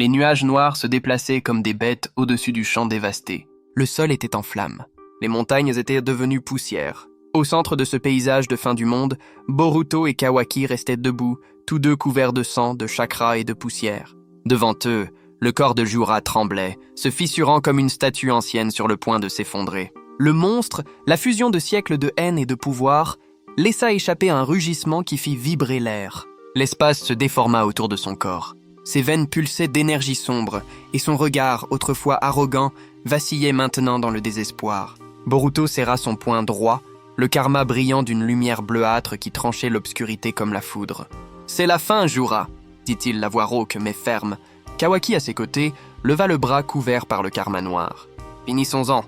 Les nuages noirs se déplaçaient comme des bêtes au-dessus du champ dévasté. Le sol était en flammes. Les montagnes étaient devenues poussière. Au centre de ce paysage de fin du monde, Boruto et Kawaki restaient debout, tous deux couverts de sang, de chakra et de poussière. Devant eux, le corps de Jura tremblait, se fissurant comme une statue ancienne sur le point de s'effondrer. Le monstre, la fusion de siècles de haine et de pouvoir, laissa échapper un rugissement qui fit vibrer l'air. L'espace se déforma autour de son corps. Ses veines pulsaient d'énergie sombre, et son regard, autrefois arrogant, vacillait maintenant dans le désespoir. Boruto serra son poing droit, le karma brillant d'une lumière bleuâtre qui tranchait l'obscurité comme la foudre. « C'est la fin, Jura !» dit-il, la voix rauque mais ferme. Kawaki, à ses côtés, leva le bras couvert par le karma noir. « Finissons-en.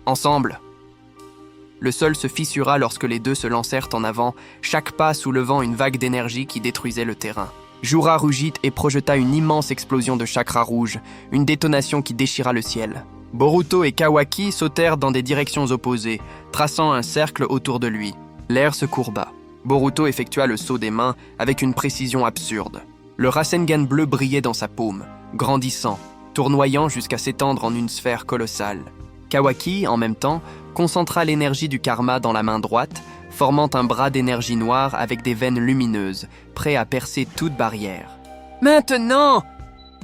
Ensemble !» Le sol se fissura lorsque les deux se lancèrent en avant, chaque pas soulevant une vague d'énergie qui détruisait le terrain. Jura rougit et projeta une immense explosion de chakra rouge, une détonation qui déchira le ciel. Boruto et Kawaki sautèrent dans des directions opposées, traçant un cercle autour de lui. L'air se courba. Boruto effectua le saut des mains avec une précision absurde. Le Rasengan bleu brillait dans sa paume, grandissant, tournoyant jusqu'à s'étendre en une sphère colossale. Kawaki, en même temps, concentra l'énergie du karma dans la main droite, formant un bras d'énergie noire avec des veines lumineuses, prêt à percer toute barrière. « Maintenant !»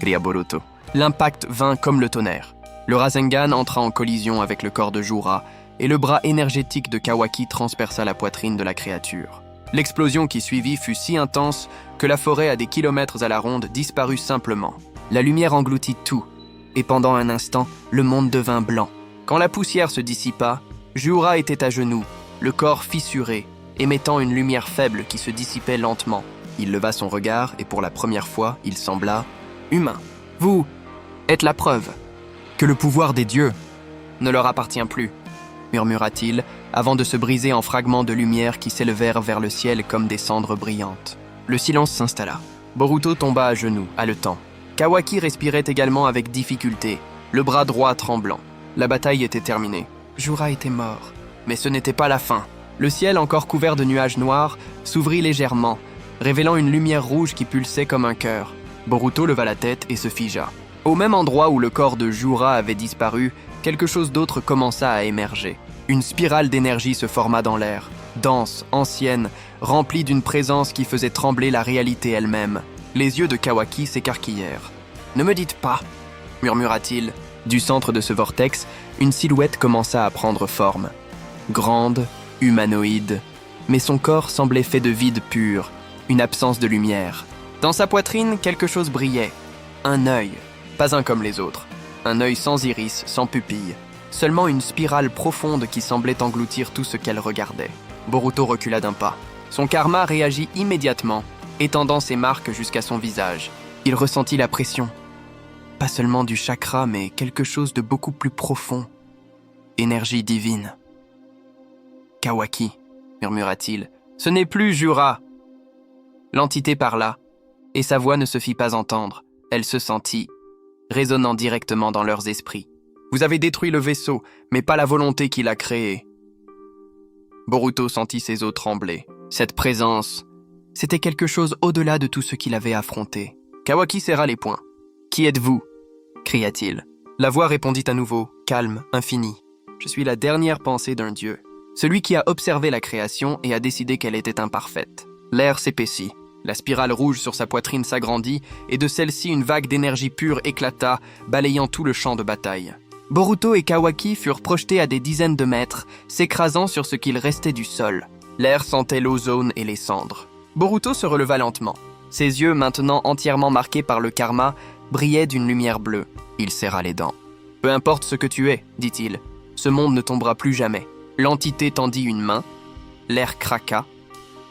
cria Boruto. L'impact vint comme le tonnerre. Le Rasengan entra en collision avec le corps de Jura, et le bras énergétique de Kawaki transperça la poitrine de la créature. L'explosion qui suivit fut si intense que la forêt à des kilomètres à la ronde disparut simplement. La lumière engloutit tout, et pendant un instant, le monde devint blanc. Quand la poussière se dissipa, Jura était à genoux, le corps fissuré, émettant une lumière faible qui se dissipait lentement. Il leva son regard et pour la première fois, il sembla humain. « Vous êtes la preuve que le pouvoir des dieux ne leur appartient plus, » murmura-t-il, avant de se briser en fragments de lumière qui s'élevèrent vers le ciel comme des cendres brillantes. Le silence s'installa. Boruto tomba à genoux, haletant. Kawaki respirait également avec difficulté, le bras droit tremblant. La bataille était terminée. Jura était mort. Mais ce n'était pas la fin. Le ciel, encore couvert de nuages noirs, s'ouvrit légèrement, révélant une lumière rouge qui pulsait comme un cœur. Boruto leva la tête et se figea. Au même endroit où le corps de Jura avait disparu, quelque chose d'autre commença à émerger. Une spirale d'énergie se forma dans l'air, dense, ancienne, remplie d'une présence qui faisait trembler la réalité elle-même. Les yeux de Kawaki s'écarquillèrent. « Ne me dites pas !» murmura-t-il. Du centre de ce vortex, une silhouette commença à prendre forme. Grande, humanoïde, mais son corps semblait fait de vide pur, une absence de lumière. Dans sa poitrine, quelque chose brillait. Un œil, pas un comme les autres. Un œil sans iris, sans pupille. Seulement une spirale profonde qui semblait engloutir tout ce qu'elle regardait. Boruto recula d'un pas. Son karma réagit immédiatement, étendant ses marques jusqu'à son visage. Il ressentit la pression. Pas seulement du chakra, mais quelque chose de beaucoup plus profond. Énergie divine. « Kawaki », murmura-t-il, « ce n'est plus Jura !» L'entité parla, et sa voix ne se fit pas entendre. Elle se sentit, résonnant directement dans leurs esprits. « Vous avez détruit le vaisseau, mais pas la volonté qui l'a créé. » Boruto sentit ses os trembler. Cette présence, c'était quelque chose au-delà de tout ce qu'il avait affronté. Kawaki serra les poings. « Qui êtes-vous » cria-t-il. La voix répondit à nouveau, calme, infinie. « Je suis la dernière pensée d'un dieu. Celui qui a observé la création et a décidé qu'elle était imparfaite. » L'air s'épaissit. La spirale rouge sur sa poitrine s'agrandit et de celle-ci une vague d'énergie pure éclata, balayant tout le champ de bataille. Boruto et Kawaki furent projetés à des dizaines de mètres, s'écrasant sur ce qu'il restait du sol. L'air sentait l'ozone et les cendres. Boruto se releva lentement. Ses yeux, maintenant entièrement marqués par le karma, brillaient d'une lumière bleue. Il serra les dents. « Peu importe ce que tu es, dit-il, ce monde ne tombera plus jamais. » L'entité tendit une main, l'air craqua,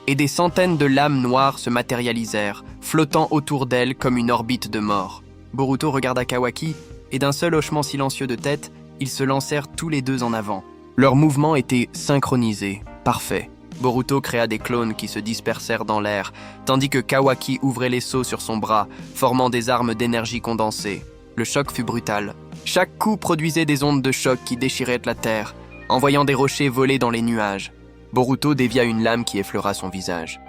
et des centaines de lames noires se matérialisèrent, flottant autour d'elle comme une orbite de mort. Boruto regarda Kawaki, et d'un seul hochement silencieux de tête, ils se lancèrent tous les deux en avant. Leurs mouvements étaient synchronisés, parfaits. Boruto créa des clones qui se dispersèrent dans l'air, tandis que Kawaki ouvrait les seaux sur son bras, formant des armes d'énergie condensée. Le choc fut brutal. Chaque coup produisait des ondes de choc qui déchiraient la terre, envoyant des rochers voler dans les nuages. Boruto dévia une lame qui effleura son visage.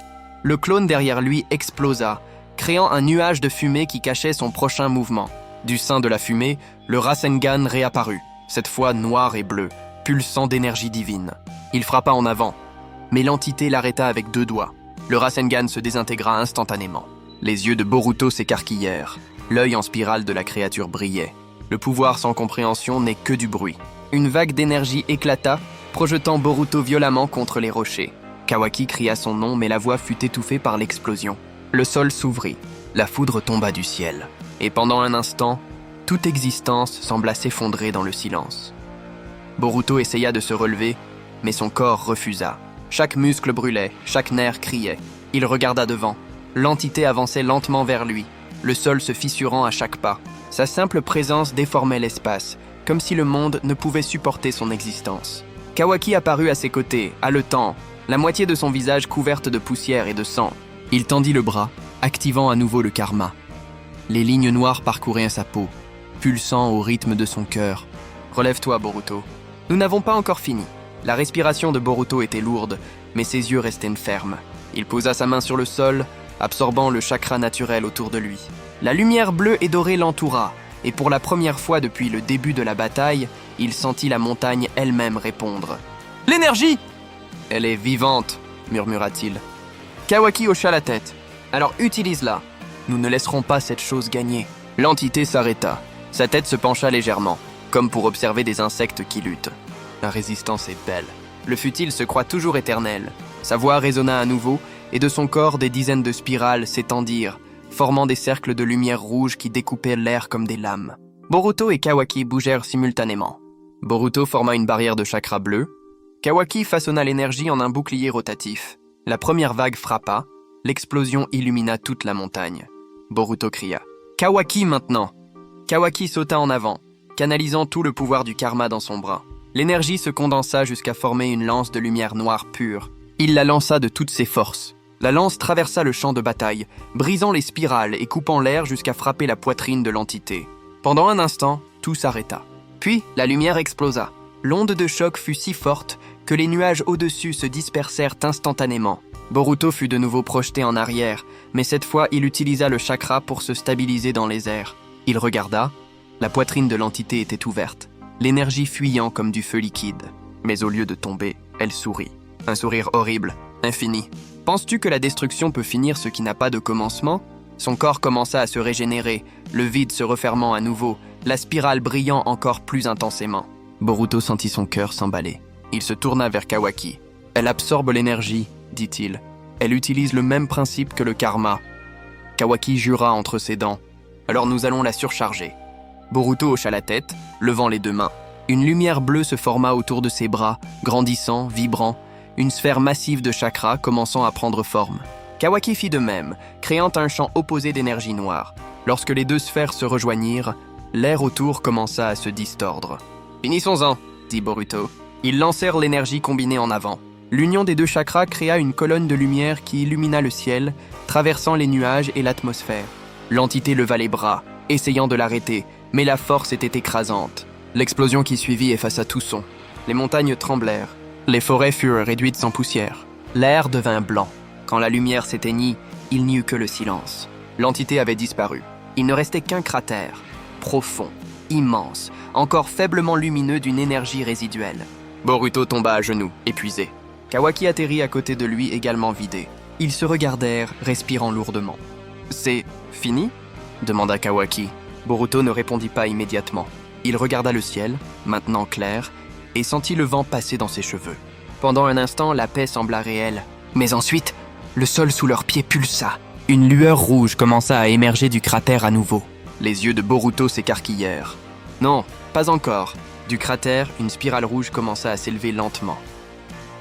Le clone derrière lui explosa, créant un nuage de fumée qui cachait son prochain mouvement. Du sein de la fumée, le Rasengan réapparut, cette fois noir et bleu, pulsant d'énergie divine. Il frappa en avant, mais l'entité l'arrêta avec 2 doigts. Le Rasengan se désintégra instantanément. Les yeux de Boruto s'écarquillèrent. L'œil en spirale de la créature brillait. Le pouvoir sans compréhension n'est que du bruit. Une vague d'énergie éclata, projetant Boruto violemment contre les rochers. Kawaki cria son nom, mais la voix fut étouffée par l'explosion. Le sol s'ouvrit, la foudre tomba du ciel. Et pendant un instant, toute existence sembla s'effondrer dans le silence. Boruto essaya de se relever, mais son corps refusa. Chaque muscle brûlait, chaque nerf criait. Il regarda devant. L'entité avançait lentement vers lui, le sol se fissurant à chaque pas. Sa simple présence déformait l'espace, comme si le monde ne pouvait supporter son existence. Kawaki apparut à ses côtés, haletant, la moitié de son visage couverte de poussière et de sang. Il tendit le bras, activant à nouveau le karma. Les lignes noires parcouraient sa peau, pulsant au rythme de son cœur. « Relève-toi, Boruto. Nous n'avons pas encore fini. » La respiration de Boruto était lourde, mais ses yeux restaient fermes. Il posa sa main sur le sol, absorbant le chakra naturel autour de lui. La lumière bleue et dorée l'entoura, et pour la première fois depuis le début de la bataille, il sentit la montagne elle-même répondre. « L'énergie !»« Elle est vivante !» murmura-t-il. Kawaki hocha la tête. « Alors utilise-la. Nous ne laisserons pas cette chose gagner. » L'entité s'arrêta. Sa tête se pencha légèrement, comme pour observer des insectes qui luttent. La résistance est belle. Le futile se croit toujours éternel. Sa voix résonna à nouveau, et de son corps des dizaines de spirales s'étendirent, formant des cercles de lumière rouge qui découpaient l'air comme des lames. Boruto et Kawaki bougèrent simultanément. Boruto forma une barrière de chakra bleu. Kawaki façonna l'énergie en un bouclier rotatif. La première vague frappa, l'explosion illumina toute la montagne. Boruto cria « Kawaki maintenant !» Kawaki sauta en avant, canalisant tout le pouvoir du karma dans son bras. L'énergie se condensa jusqu'à former une lance de lumière noire pure. Il la lança de toutes ses forces. La lance traversa le champ de bataille, brisant les spirales et coupant l'air jusqu'à frapper la poitrine de l'entité. Pendant un instant, tout s'arrêta. Puis, la lumière explosa. L'onde de choc fut si forte que les nuages au-dessus se dispersèrent instantanément. Boruto fut de nouveau projeté en arrière, mais cette fois, il utilisa le chakra pour se stabiliser dans les airs. Il regarda. La poitrine de l'entité était ouverte, l'énergie fuyant comme du feu liquide. Mais au lieu de tomber, elle sourit. Un sourire horrible, infini. Penses-tu que la destruction peut finir ce qui n'a pas de commencement ? Son corps commença à se régénérer, le vide se refermant à nouveau, la spirale brillant encore plus intensément. Boruto sentit son cœur s'emballer. Il se tourna vers Kawaki. « Elle absorbe l'énergie, dit-il. Elle utilise le même principe que le karma. » Kawaki jura entre ses dents. « Alors nous allons la surcharger. » Boruto hocha la tête, levant les 2 mains. Une lumière bleue se forma autour de ses bras, grandissant, vibrant, une sphère massive de chakra commençant à prendre forme. Kawaki fit de même, créant un champ opposé d'énergie noire. Lorsque les 2 sphères se rejoignirent, l'air autour commença à se distordre. « Finissons-en », dit Boruto. Ils lancèrent l'énergie combinée en avant. L'union des 2 chakras créa une colonne de lumière qui illumina le ciel, traversant les nuages et l'atmosphère. L'entité leva les bras, essayant de l'arrêter, mais la force était écrasante. L'explosion qui suivit effaça tout son. Les montagnes tremblèrent. Les forêts furent réduites en poussière. L'air devint blanc. Quand la lumière s'éteignit, il n'y eut que le silence. L'entité avait disparu. Il ne restait qu'un cratère, profond, immense, encore faiblement lumineux d'une énergie résiduelle. Boruto tomba à genoux, épuisé. Kawaki atterrit à côté de lui, également vidé. Ils se regardèrent, respirant lourdement. « C'est fini ?» demanda Kawaki. Boruto ne répondit pas immédiatement. Il regarda le ciel, maintenant clair, et sentit le vent passer dans ses cheveux. Pendant un instant, la paix sembla réelle. Mais ensuite, le sol sous leurs pieds pulsa. Une lueur rouge commença à émerger du cratère à nouveau. Les yeux de Boruto s'écarquillèrent. Non, pas encore. Du cratère, une spirale rouge commença à s'élever lentement.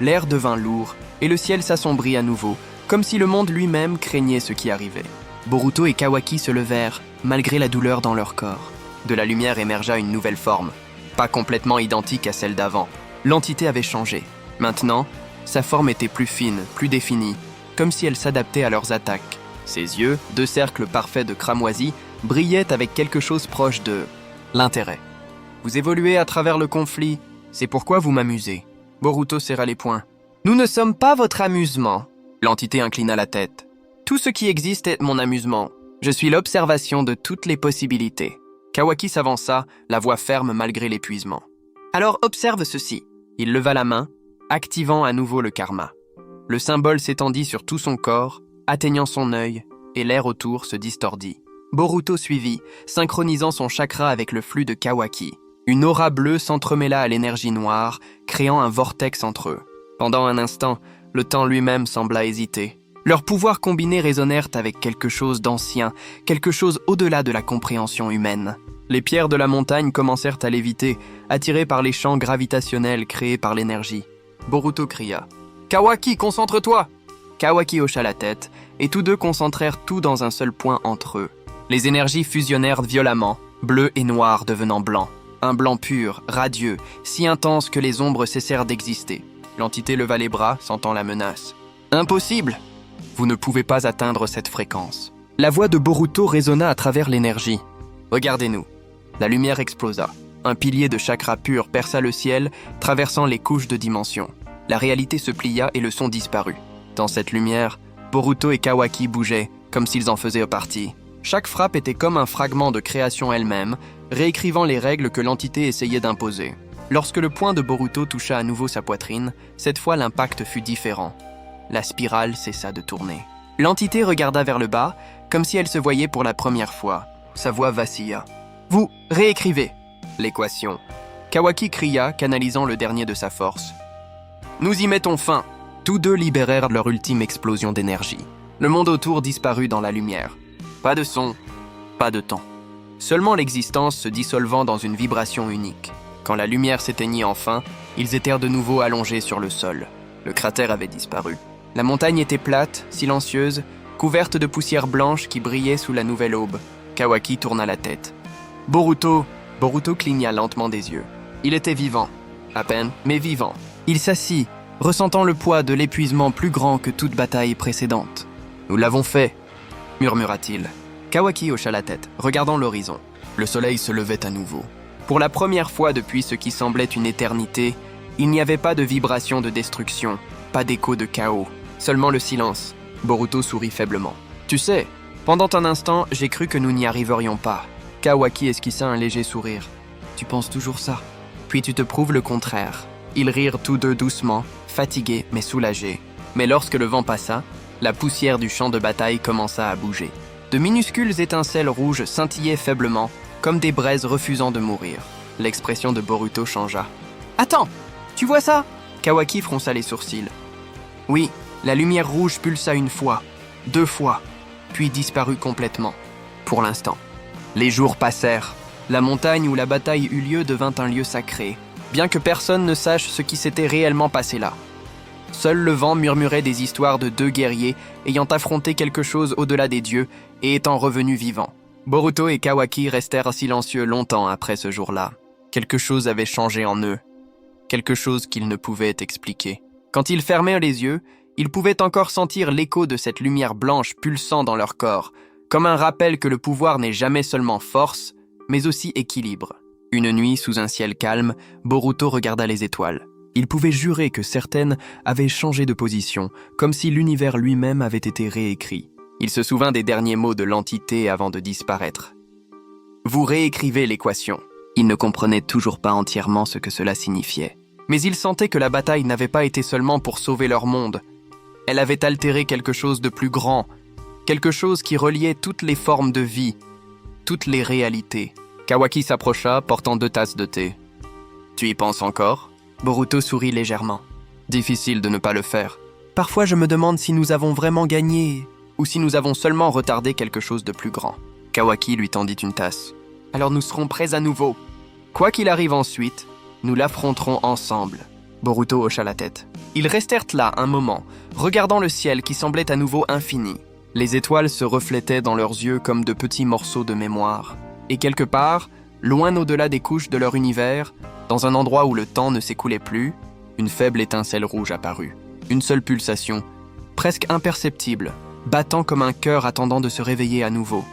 L'air devint lourd, et le ciel s'assombrit à nouveau, comme si le monde lui-même craignait ce qui arrivait. Boruto et Kawaki se levèrent, malgré la douleur dans leur corps. De la lumière émergea une nouvelle forme, pas complètement identique à celle d'avant. L'entité avait changé. Maintenant, sa forme était plus fine, plus définie, comme si elle s'adaptait à leurs attaques. Ses yeux, 2 cercles parfaits de cramoisie, brillaient avec quelque chose proche de l'intérêt. Vous évoluez à travers le conflit, c'est pourquoi vous m'amusez. Boruto serra les poings. Nous ne sommes pas votre amusement. L'entité inclina la tête. Tout ce qui existe est mon amusement. Je suis l'observation de toutes les possibilités. Kawaki s'avança, la voix ferme malgré l'épuisement. Alors observe ceci. Il leva la main, activant à nouveau le karma. Le symbole s'étendit sur tout son corps, atteignant son œil, et l'air autour se distordit. Boruto suivit, synchronisant son chakra avec le flux de Kawaki. Une aura bleue s'entremêla à l'énergie noire, créant un vortex entre eux. Pendant un instant, le temps lui-même sembla hésiter. Leurs pouvoirs combinés résonnèrent avec quelque chose d'ancien, quelque chose au-delà de la compréhension humaine. Les pierres de la montagne commencèrent à léviter, attirées par les champs gravitationnels créés par l'énergie. Boruto cria « Kawaki, concentre-toi !» Kawaki hocha la tête, et tous deux concentrèrent tout dans un seul point entre eux. Les énergies fusionnèrent violemment, bleu et noir devenant blanc. Un blanc pur, radieux, si intense que les ombres cessèrent d'exister. L'entité leva les bras, sentant la menace. « Impossible ! Vous ne pouvez pas atteindre cette fréquence. » La voix de Boruto résonna à travers l'énergie. « Regardez-nous. » La lumière explosa. Un pilier de chakra pur perça le ciel, traversant les couches de dimensions. La réalité se plia et le son disparut. Dans cette lumière, Boruto et Kawaki bougeaient, comme s'ils en faisaient partie. Chaque frappe était comme un fragment de création elle-même, réécrivant les règles que l'entité essayait d'imposer. Lorsque le poing de Boruto toucha à nouveau sa poitrine, cette fois l'impact fut différent. La spirale cessa de tourner. L'entité regarda vers le bas, comme si elle se voyait pour la première fois. Sa voix vacilla. « Vous réécrivez l'équation. » Kawaki cria, canalisant le dernier de sa force. « Nous y mettons fin !» Tous deux libérèrent leur ultime explosion d'énergie. Le monde autour disparut dans la lumière. Pas de son, pas de temps. Seulement l'existence se dissolvant dans une vibration unique. Quand la lumière s'éteignit enfin, ils étaient de nouveau allongés sur le sol. Le cratère avait disparu. La montagne était plate, silencieuse, couverte de poussière blanche qui brillait sous la nouvelle aube. Kawaki tourna la tête. « Boruto !» Boruto cligna lentement des yeux. Il était vivant. À peine, mais vivant. Il s'assit, ressentant le poids de l'épuisement plus grand que toute bataille précédente. « Nous l'avons fait !» murmura-t-il. Kawaki hocha la tête, regardant l'horizon. Le soleil se levait à nouveau. Pour la première fois depuis ce qui semblait une éternité, il n'y avait pas de vibration de destruction, pas d'écho de chaos, seulement le silence. Boruto sourit faiblement. « Tu sais, pendant un instant, j'ai cru que nous n'y arriverions pas. » Kawaki esquissa un léger sourire. « Tu penses toujours ça ? Puis tu te prouves le contraire. » Ils rirent tous deux doucement, fatigués mais soulagés. Mais lorsque le vent passa, la poussière du champ de bataille commença à bouger. De minuscules étincelles rouges scintillaient faiblement, comme des braises refusant de mourir. L'expression de Boruto changea. « Attends, tu vois ça ?» Kawaki fronça les sourcils. Oui, la lumière rouge pulsa une fois, 2 fois, puis disparut complètement, pour l'instant. Les jours passèrent. La montagne où la bataille eut lieu devint un lieu sacré, bien que personne ne sache ce qui s'était réellement passé là. Seul le vent murmurait des histoires de 2 guerriers ayant affronté quelque chose au-delà des dieux et étant revenus vivants. Boruto et Kawaki restèrent silencieux longtemps après ce jour-là. Quelque chose avait changé en eux. Quelque chose qu'ils ne pouvaient expliquer. Quand ils fermèrent les yeux, ils pouvaient encore sentir l'écho de cette lumière blanche pulsant dans leur corps, comme un rappel que le pouvoir n'est jamais seulement force, mais aussi équilibre. Une nuit, sous un ciel calme, Boruto regarda les étoiles. Il pouvait jurer que certaines avaient changé de position, comme si l'univers lui-même avait été réécrit. Il se souvint des derniers mots de l'entité avant de disparaître. « Vous réécrivez l'équation. » Il ne comprenait toujours pas entièrement ce que cela signifiait. Mais il sentait que la bataille n'avait pas été seulement pour sauver leur monde. Elle avait altéré quelque chose de plus grand, quelque chose qui reliait toutes les formes de vie, toutes les réalités. Kawaki s'approcha, portant 2 tasses de thé. « Tu y penses encore ?» Boruto sourit légèrement. « Difficile de ne pas le faire. Parfois je me demande si nous avons vraiment gagné, ou si nous avons seulement retardé quelque chose de plus grand. » Kawaki lui tendit une tasse. « Alors nous serons prêts à nouveau. Quoi qu'il arrive ensuite, nous l'affronterons ensemble. » Boruto hocha la tête. Ils restèrent là un moment, regardant le ciel qui semblait à nouveau infini. Les étoiles se reflétaient dans leurs yeux comme de petits morceaux de mémoire. Et quelque part, loin au-delà des couches de leur univers, dans un endroit où le temps ne s'écoulait plus, une faible étincelle rouge apparut. Une seule pulsation, presque imperceptible, battant comme un cœur attendant de se réveiller à nouveau.